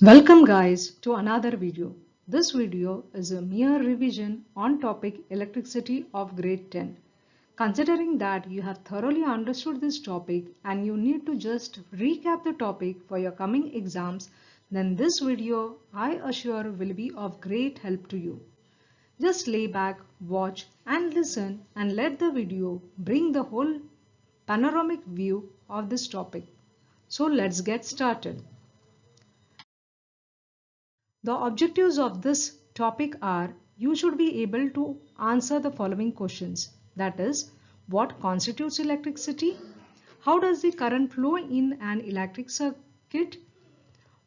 Welcome guys to another video. This video is a mere revision on topic electricity of grade 10. Considering that you have thoroughly understood this topic and you need to just recap the topic for your coming exams, then this video I assure will be of great help to you. Just lay back, watch and listen and let the video bring the whole panoramic view of this topic. So let's get started. The objectives of this topic are you should be able to answer the following questions. That is, what constitutes electricity? How does the current flow in an electric circuit?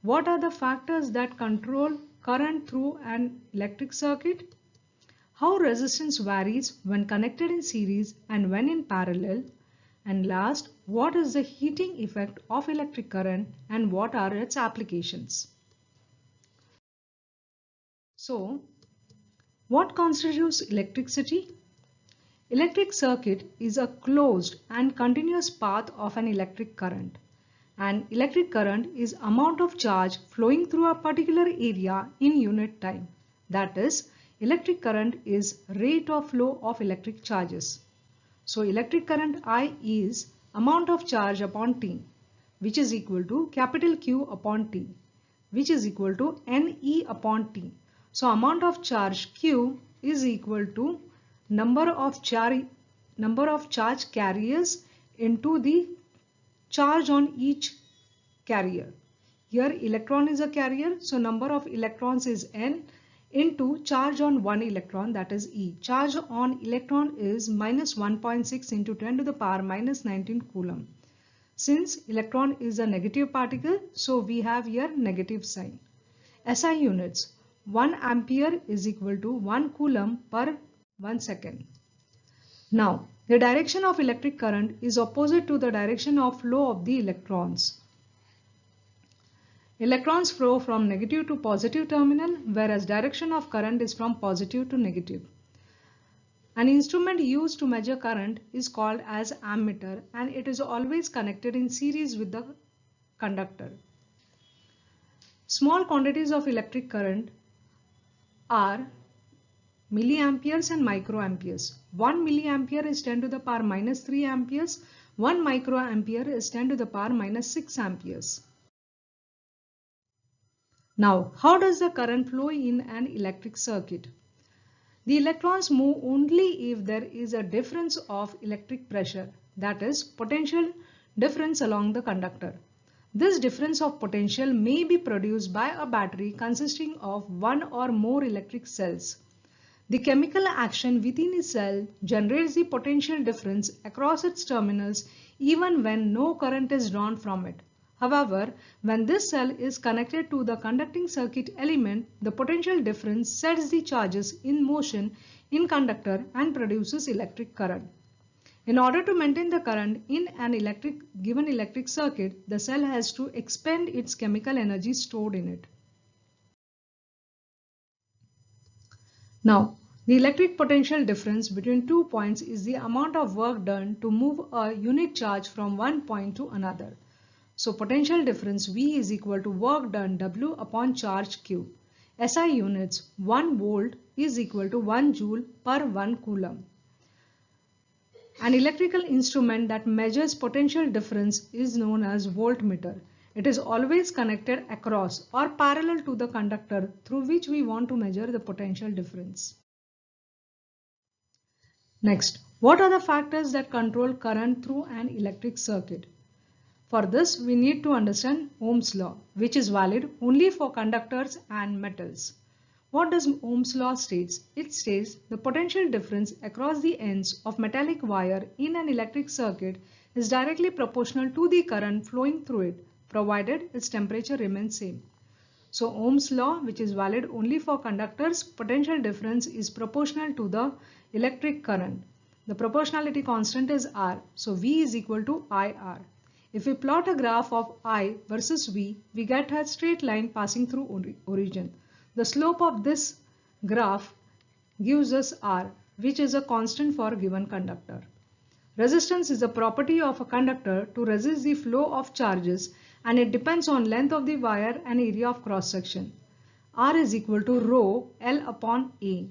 What are the factors that control current through an electric circuit? How resistance varies when connected in series and when in parallel? And last, what is the heating effect of electric current and what are its applications? So, what constitutes electricity? Electric circuit is a closed and continuous path of an electric current. And electric current is amount of charge flowing through a particular area in unit time. That is, electric current is rate of flow of electric charges. So, electric current I is amount of charge upon T, which is equal to capital Q upon T, which is equal to NE upon T. So amount of charge Q is equal to number of charge carriers into the charge on each carrier. Here electron is a carrier, so number of electrons is N into charge on one electron, that is E. Charge on electron is minus 1.6 into 10 to the power minus 19 coulomb. Since electron is a negative particle, so we have here negative sign. SI units. 1 ampere is equal to 1 coulomb per 1 second. Now, the direction of electric current is opposite to the direction of flow of the electrons. Electrons flow from negative to positive terminal, whereas direction of current is from positive to negative. An instrument used to measure current is called as ammeter and it is always connected in series with the conductor. Small quantities of electric current are milliamperes and microamperes. 1 milliampere is 10 to the power minus 3 amperes. 1 microampere is 10 to the power minus 6 amperes. Now, how does the current flow in an electric circuit? The electrons move only if there is a difference of electric pressure, that is, potential difference along the conductor. This difference of potential may be produced by a battery consisting of one or more electric cells. The chemical action within a cell generates the potential difference across its terminals even when no current is drawn from it. However, when this cell is connected to the conducting circuit element, the potential difference sets the charges in motion in conductor and produces electric current. In order to maintain the current in an given electric circuit, the cell has to expend its chemical energy stored in it. Now, the electric potential difference between 2 points is the amount of work done to move a unit charge from one point to another. So, potential difference V is equal to work done W upon charge Q. SI units 1 volt is equal to 1 joule per 1 coulomb. An electrical instrument that measures potential difference is known as voltmeter. It is always connected across or parallel to the conductor through which we want to measure the potential difference. Next, what are the factors that control current through an electric circuit? For this, we need to understand Ohm's law, which is valid only for conductors and metals. What does Ohm's law states? It states the potential difference across the ends of metallic wire in an electric circuit is directly proportional to the current flowing through it, provided its temperature remains same. So Ohm's law, which is valid only for conductors, potential difference is proportional to the electric current. The proportionality constant is R, so V is equal to IR. If we plot a graph of I versus V, we get a straight line passing through origin. The slope of this graph gives us R, which is a constant for a given conductor. Resistance is a property of a conductor to resist the flow of charges and it depends on length of the wire and area of cross section. R is equal to rho L upon A.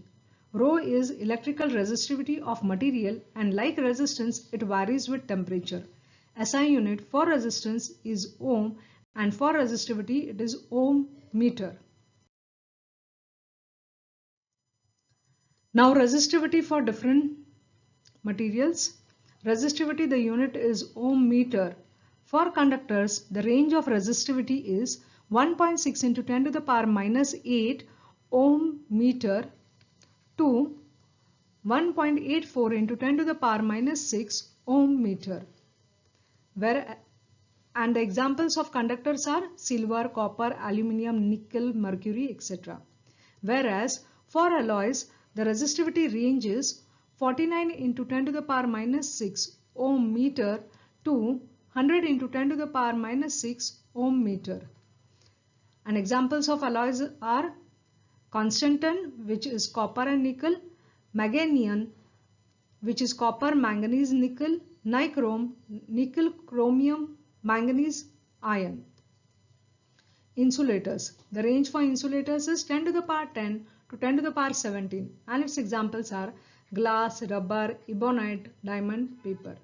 Rho is electrical resistivity of material, and like resistance it varies with temperature. SI unit for resistance is ohm, and for resistivity it is ohm meter. Now resistivity for different materials. Resistivity, the unit is ohm meter. For conductors, the range of resistivity is 1.6 into 10 to the power minus 8 ohm meter to 1.84 into 10 to the power minus 6 ohm meter. And the examples of conductors are silver, copper, aluminium, nickel, mercury, etc. Whereas for alloys, the resistivity range is 49 into 10 to the power minus 6 ohm meter to 100 into 10 to the power minus 6 ohm meter. And examples of alloys are constantan, which is copper and nickel, manganium, which is copper, manganese, nickel, nichrome, nickel, chromium, manganese, iron. Insulators. The range for insulators is 10 to the power 10 to 10 to the power 17, and its examples are glass, rubber, ebonite, diamond, paper.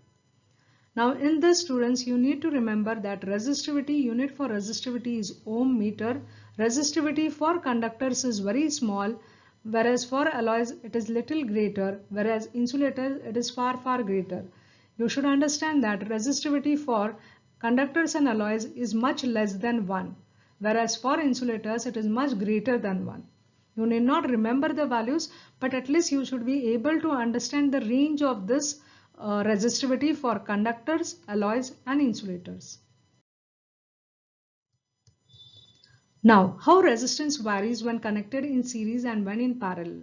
Now in this, students, you need to remember that resistivity unit for resistivity is ohm meter. Resistivity for conductors is very small, whereas for alloys it is little greater, whereas insulators it is far greater. You should understand that resistivity for conductors and alloys is much less than 1, whereas for insulators it is much greater than 1. You need not remember the values, but at least you should be able to understand the range of this resistivity for conductors, alloys and insulators. Now, how resistance varies when connected in series and when in parallel.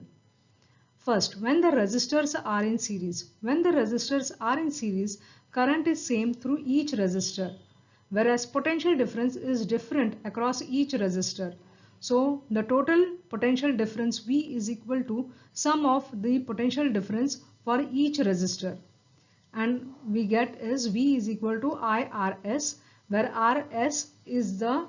First, when the resistors are in series. When the resistors are in series, current is same through each resistor, whereas potential difference is different across each resistor. So, the total potential difference V is equal to sum of the potential difference for each resistor. And we get is V is equal to IRS, where RS is the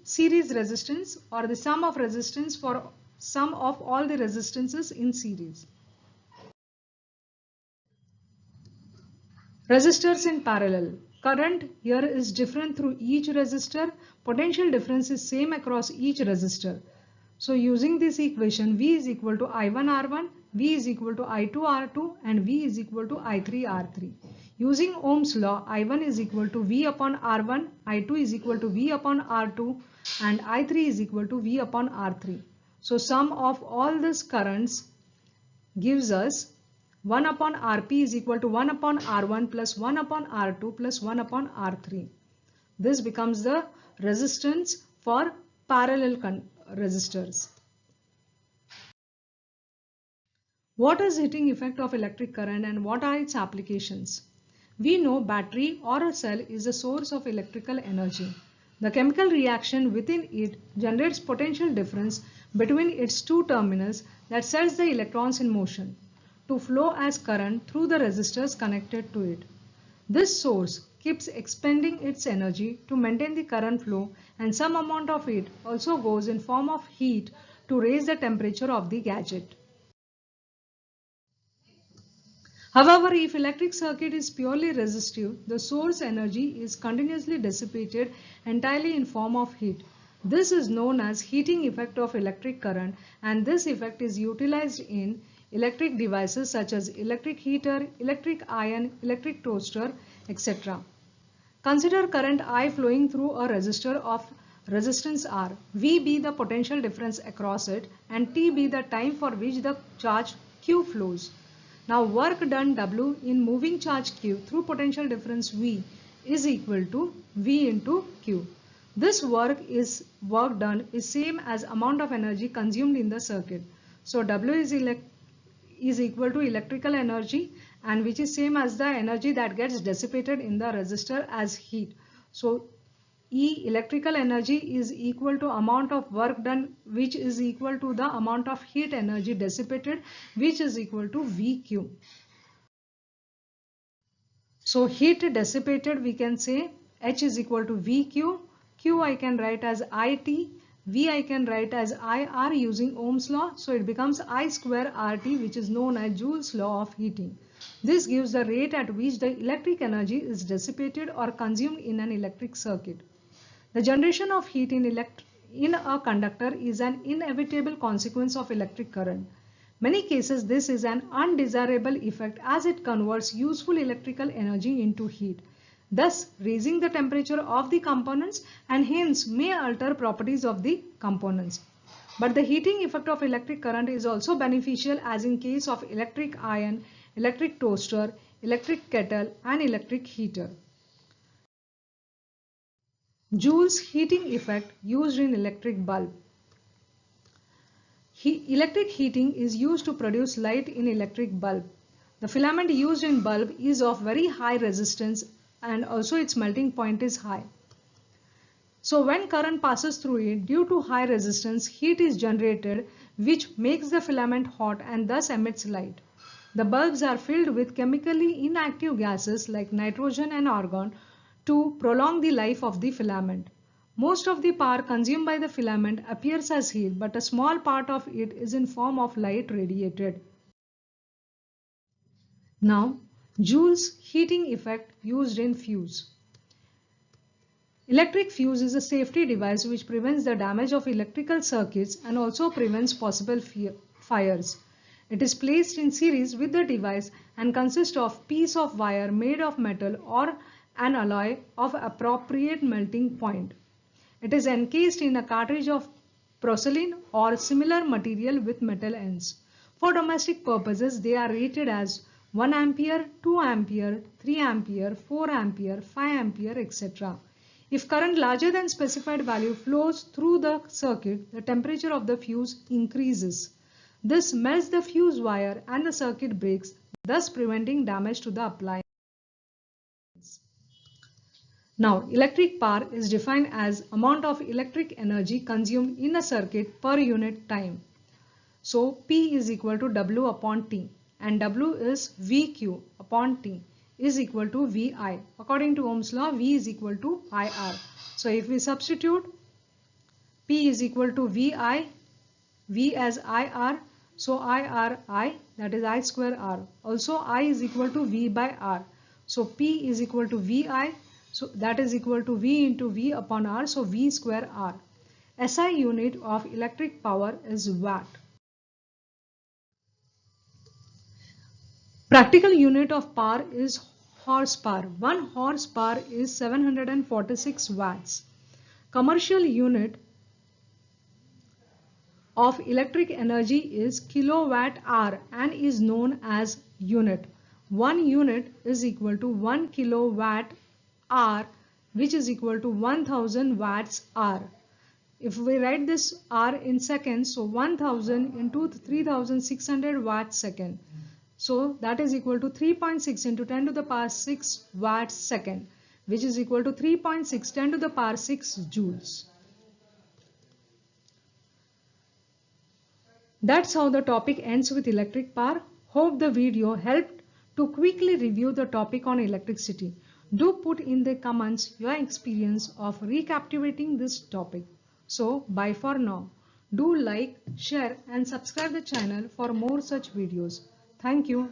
series resistance, or the sum of resistance for sum of all the resistances in series. Resistors in parallel. Current here is different through each resistor. Potential difference is same across each resistor. So using this equation, V is equal to I1R1, V is equal to I2R2 and V is equal to I3R3. Using Ohm's law, I1 is equal to V upon R1, I2 is equal to V upon R2 and I3 is equal to V upon R3. So sum of all these currents gives us 1 upon Rp is equal to 1 upon R1 plus 1 upon R2 plus 1 upon R3. This becomes the resistance for parallel resistors. What is heating effect of electric current and what are its applications? We know battery or a cell is a source of electrical energy. The chemical reaction within it generates potential difference between its two terminals that sets the electrons in motion to flow as current through the resistors connected to it. This source keeps expending its energy to maintain the current flow, and some amount of it also goes in form of heat to raise the temperature of the gadget. However, if electric circuit is purely resistive, the source energy is continuously dissipated entirely in form of heat. This is known as heating effect of electric current, and this effect is utilized in electric devices such as electric heater, electric iron, electric toaster, etc. Consider current I flowing through a resistor of resistance R. V be the potential difference across it and T be the time for which the charge Q flows. Now work done W in moving charge Q through potential difference V is equal to V into Q. This work done is same as amount of energy consumed in the circuit. So W is equal to electrical energy, and which is same as the energy that gets dissipated in the resistor as heat. So E electrical energy is equal to amount of work done, which is equal to the amount of heat energy dissipated, which is equal to VQ. So heat dissipated, we can say H is equal to VQ. Q I can write as IT. V I can write as IR using Ohm's law. So it becomes I square RT, which is known as Joule's law of heating. This gives the rate at which the electric energy is dissipated or consumed in an electric circuit. The generation of heat in a conductor is an inevitable consequence of electric current. Many cases this is an undesirable effect as it converts useful electrical energy into heat, thus raising the temperature of the components and hence may alter properties of the components. But the heating effect of electric current is also beneficial as in case of electric iron, electric toaster, electric kettle and electric heater. Joule's heating effect used in electric bulb. Electric heating is used to produce light in electric bulb. The filament used in bulb is of very high resistance and also its melting point is high. So when current passes through it, due to high resistance, heat is generated which makes the filament hot and thus emits light. The bulbs are filled with chemically inactive gases like nitrogen and argon to prolong the life of the filament. Most of the power consumed by the filament appears as heat, but a small part of it is in form of light radiated. Now, Joule's heating effect used in fuse. Electric fuse is a safety device which prevents the damage of electrical circuits and also prevents possible fires. It is placed in series with the device and consists of piece of wire made of metal or an alloy of appropriate melting point. It is encased in a cartridge of porcelain or similar material with metal ends. For domestic purposes, they are rated as 1 ampere, 2 ampere, 3 ampere, 4 ampere, 5 ampere, etc. If current larger than specified value flows through the circuit, the temperature of the fuse increases. This melts the fuse wire and the circuit breaks, thus preventing damage to the appliance. Now, electric power is defined as amount of electric energy consumed in a circuit per unit time. So, P is equal to W upon T and W is VQ upon T is equal to VI. According to Ohm's law, V is equal to IR. So, if we substitute P is equal to VI, V as IR, so IRI, that is I square R. Also, I is equal to V by R. So, P is equal to VI. So that is equal to V into V upon R, so V square R. SI unit of electric power is watt. Practical unit of power is horsepower. 1 horsepower is 746 watts. Commercial unit of electric energy is kilowatt hour and is known as unit. 1 unit is equal to 1 kilowatt hour, which is equal to 1000 watts hour. If we write this hour in seconds, so 1000 into 3600 watts second. So that is equal to 3.6 into 10 to the power 6 watts second, which is equal to 3.6 10 to the power 6 joules. That's how the topic ends with electric power. Hope the video helped to quickly review the topic on electricity. Do put in the comments your experience of recapitulating this topic. So, bye for now. Do like, share and subscribe the channel for more such videos. Thank you.